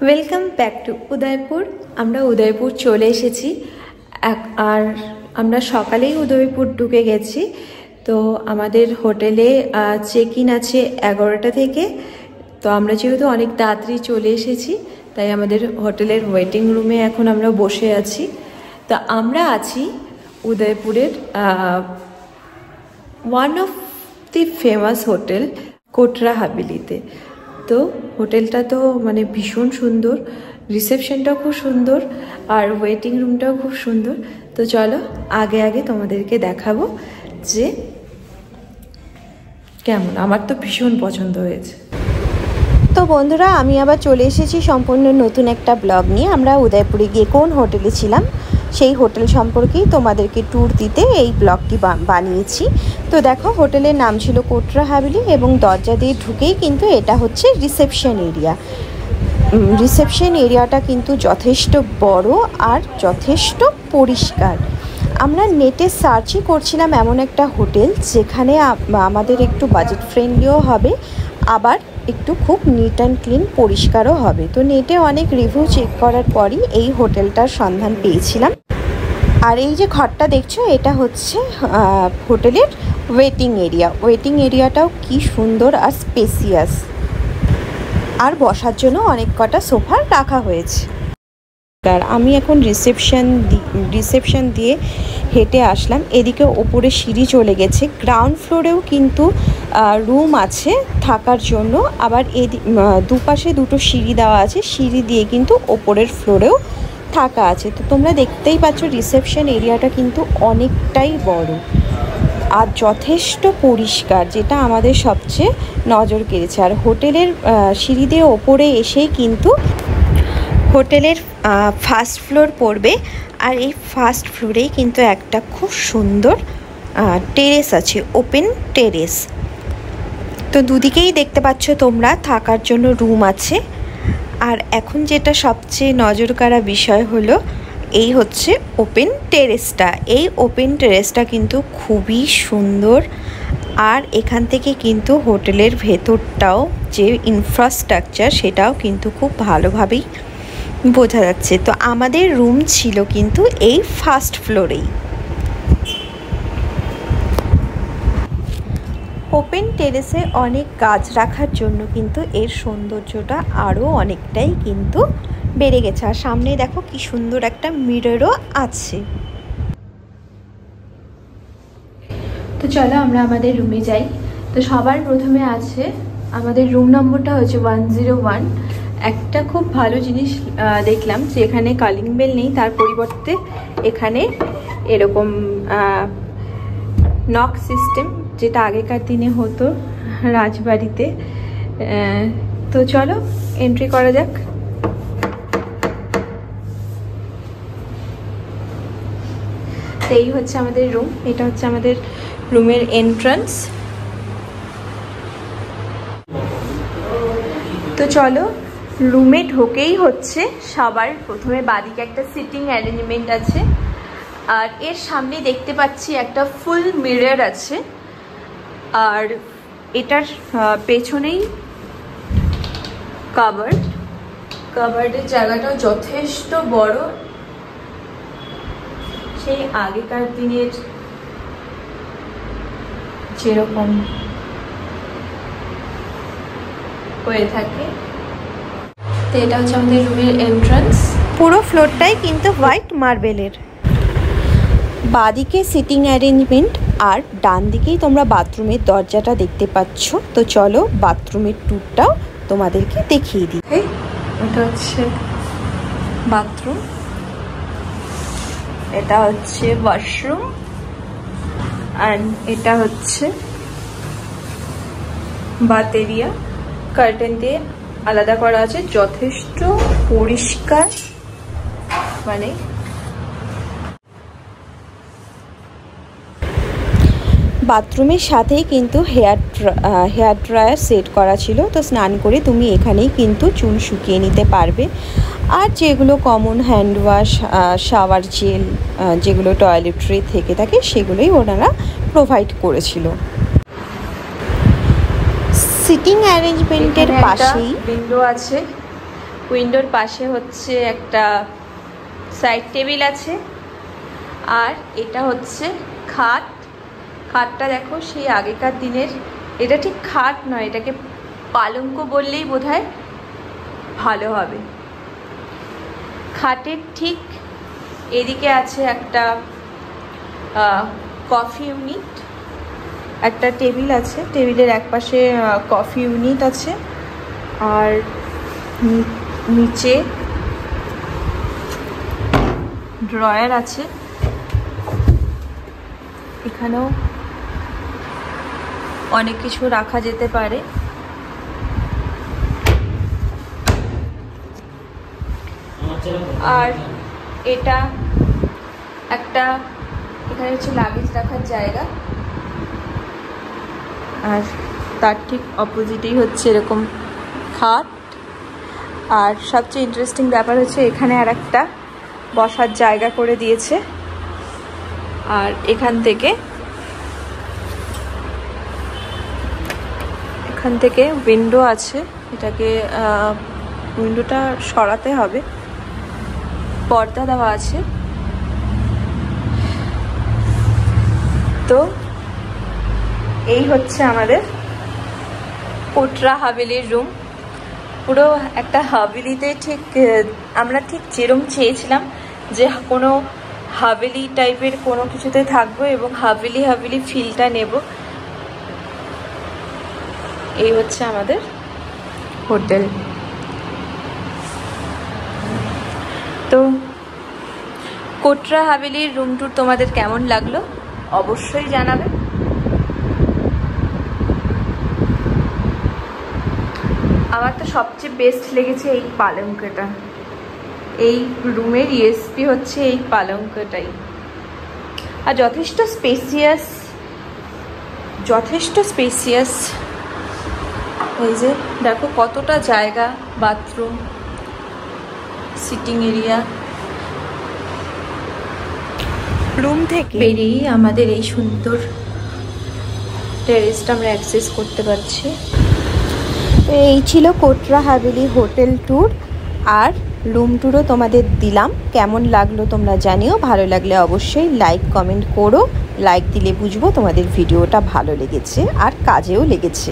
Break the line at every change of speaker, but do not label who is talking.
Welcome back to Udaipur. আমরা উদয়পুর চলে এসেছি আর আমরা সকালেই উদয়পুর ঢুকে গেছি। তো আমাদের হোটেলে চেক ইন আছে 11টা থেকে। তো আমরা যেহেতু অনেক তাড়াতাড়ি চলে এসেছি তাই আমাদের হোটেলের ওয়েটিং রুমে এখন আমরা বসে আছি। তো আমরা আছি উদয়পুরের one of the famous hotel Kotra হাভেলিতে। তো হোটেলটা তো মানে ভীষণ সুন্দর, রিসেপশনটাও খুব সুন্দর আর ওয়েটিং রুমটাও খুব সুন্দর। তো চলো আগে আগে তোমাদেরকে দেখাবো যে কেমন। আমার তো ভীষণ পছন্দ হয়েছে।
তো বন্ধুরা, আমি আবার চলে এসেছি সম্পূর্ণ নতুন একটা ব্লগ নিয়ে। আমরা উদয়পুরে গিয়ে কোন হোটেলে ছিলাম সেই হোটেল সম্পর্কেই তোমাদেরকে ট্যুর দিতে এই ব্লগটি বানিয়েছি। তো দেখো, হোটেলের নাম ছিল কোটরা হাভেলি এবং দরজা দিয়ে ঢুকেই কিন্তু এটা হচ্ছে রিসেপশন এরিয়া। রিসেপশন এরিয়াটা কিন্তু যথেষ্ট বড় আর যথেষ্ট পরিষ্কার। আমরা নেটে সার্চই করছিলাম এমন একটা হোটেল যেখানে আমাদের একটু বাজেট ফ্রেন্ডলিও হবে, আবার একটু খুব নিট অ্যান্ড ক্লিন পরিষ্কারও হবে। তো নেটে অনেক রিভিউ চেক করার পরই এই হোটেলটার সন্ধান পেয়েছিলাম। আর এই যে ঘরটা দেখছো, এটা হচ্ছে হোটেলের ওয়েটিং এরিয়া। ওয়েটিং এরিয়াটাও কি সুন্দর আর স্পেসিয়াস, আর বসার জন্য অনেক কটা সোফা রাখা হয়েছে। আর আমি এখন রিসেপশন দিয়ে হেঁটে আসলাম। এদিকে ওপরে সিঁড়ি চলে গেছে। গ্রাউন্ড ফ্লোরেও কিন্তু রুম আছে থাকার জন্য, আবার দুপাশে দুটো সিঁড়ি দেওয়া আছে। সিঁড়ি দিয়ে কিন্তু ওপরের ফ্লোরেও থাকা আছে। তো তোমরা দেখতেই পাচ্ছ রিসেপশন এরিয়াটা কিন্তু অনেকটাই বড় আর যথেষ্ট পরিষ্কার, যেটা আমাদের সবচেয়ে নজর কেড়েছে। আর হোটেলের সিঁড়ি দিয়ে ওপরে এসেই কিন্তু হোটেলের ফার্স্ট ফ্লোর পড়বে। আর এই ফার্স্ট ফ্লোরেই কিন্তু একটা খুব সুন্দর টেরেস আছে, ওপেন টেরেস। তো দুদিকেই দেখতে পাচ্ছ তোমরা থাকার জন্য রুম আছে। আর এখন যেটা সবচেয়ে নজর কাড়া বিষয় হলো এই হচ্ছে ওপেন টেরেসটা। এই ওপেন টেরেসটা কিন্তু খুবই সুন্দর। আর এখান থেকে কিন্তু হোটেলের ভেতরটাও যে ইনফ্রাস্ট্রাকচার সেটাও কিন্তু খুব ভালোভাবেই বোঝা যাচ্ছে। তো আমাদের রুম ছিল কিন্তু এই ফার্স্ট ফ্লোরেই। ওপেন টেরেসে অনেক গাছ রাখার জন্য কিন্তু এর সৌন্দর্যটা আরও অনেকটাই কিন্তু বেড়ে গেছে। আর সামনে দেখো কি সুন্দর একটা মিররও আছে।
তো চলো আমরা আমাদের রুমে যাই। তো সবার প্রথমে আছে আমাদের রুম নম্বরটা হচ্ছে 101। একটা খুব ভালো জিনিস দেখলাম যে এখানে কলিং বেল নেই, তার পরিবর্তে এখানে এরকম নক সিস্টেম, যেটা আগেকার দিনে হতো রাজবাড়িতে। তো চলো এন্ট্রি করা যাক। তো এই হচ্ছে আমাদের রুম, এটা হচ্ছে আমাদের রুমের এন্ট্রান্স। তো চলো রুমে ঢোকেই হচ্ছে সবার প্রথমে বাদিকে একটা সিটিং অ্যারেঞ্জমেন্ট আছে। আর এর সামনে দেখতে পাচ্ছি একটা ফুল মিরর আছে। আর এটার পেছনেই কাবার্ডের জায়গাটাও যথেষ্ট বড়, সেই আগেকার দিনের যেরকম হয়ে থাকে। তো এটা হচ্ছে আমাদের রুমের এন্ট্রান্স।
পুরো ফ্লোরটাই কিন্তু হোয়াইট মার্বেলের। বাদিকে সিটিং অ্যারেঞ্জমেন্ট আর ডান দিকেই তোমরা বাথরুমের দরজাটা দেখতে পাচ্ছ। তো চলো বাথরুমের ট্যুরটাও তোমাদেরকে দেখিয়ে দিই।
এটা হচ্ছে বাথরুম, এটা হচ্ছে ওয়াশরুম, অ্যান্ড এটা হচ্ছে বাথ এরিয়া। কার্টেন দিয়ে আলাদা করা আছে, যথেষ্ট পরিষ্কার। মানে
বাথরুমের সাথেই কিন্তু হেয়ার ড্রায়ার সেট করা ছিল। তো স্নান করে তুমি এখানেই কিন্তু চুল শুকিয়ে নিতে পারবে। আর যেগুলো common hand wash, shower gel, যেগুলো টয়লেট্রি থেকে থাকে সেগুলোই ওনারা প্রোভাইড করেছিল। সিটিং অ্যারেঞ্জমেন্টের পাশেই
উইন্ডো আছে, উইন্ডোর পাশে হচ্ছে একটা সাইড টেবিল আছে, আর এটা হচ্ছে খাট। খাটটা দেখো সেই আগেকার দিনের, এটা ঠিক খাট নয়, এটাকে পালঙ্ক বললেই বোধহয় ভালো হবে। খাটের ঠিক এদিকে আছে একটা কফি ইউনিট, একটা টেবিল আছে, টেবিলের একপাশে কফি ইউনিট আছে, আর নিচে ড্রয়ার আছে। এখানেও অনেক কিছু রাখা যেতে পারে। আর এটা একটা, এখানে হচ্ছে লাগেজ রাখার জায়গা, আর তার ঠিক অপোজিটেই হচ্ছে এরকম খাট। আর সবচেয়ে ইন্টারেস্টিং ব্যাপার হচ্ছে এখানে আর একটা বসার জায়গা করে দিয়েছে, আর এখান থেকে উইন্ডো আছে, এটাকে উইন্ডোটা সরাতে হবে, পর্দা দেওয়া আছে। তো এই হচ্ছে আমাদের কোটরা হাভেলির রুম। পুরো একটা হাভেলিতে ঠিক আমরা ঠিক যেরকম চেয়েছিলাম যে কোনো হাভেলি টাইপের কোনো কিছুতে থাকবো এবং হাভেলি ফিলটা নেব। এই হচ্ছে আমাদের হোটেল। তো কোটরা হাভেলির রুম ট্যুর তোমাদের কেমন লাগলো অবশ্যই জানাবে। আমার তো সবচেয়ে বেস্ট লেগেছে এই পালঙ্কটা। এই রুমের ইউএসপি হচ্ছে এই পালঙ্কটাই, আর যথেষ্ট স্পেসিয়াস। এই যে দেখো কতটা জায়গা, বাথরুম, সিটিং এরিয়া। রুম থেকে বেরিয়ে আমাদের এই সুন্দর টেরেসটা আমরা অ্যাক্সেস করতে পারছি।
এই ছিল কোটরা হাভেলি হোটেল ট্যুর আর রুম ট্যুরও তোমাদের দিলাম। কেমন লাগলো তোমরা জানিও, ভালো লাগলে অবশ্যই লাইক কমেন্ট করো। লাইক দিলে বুঝবো তোমাদের ভিডিওটা ভালো লেগেছে আর কাজেও লেগেছে।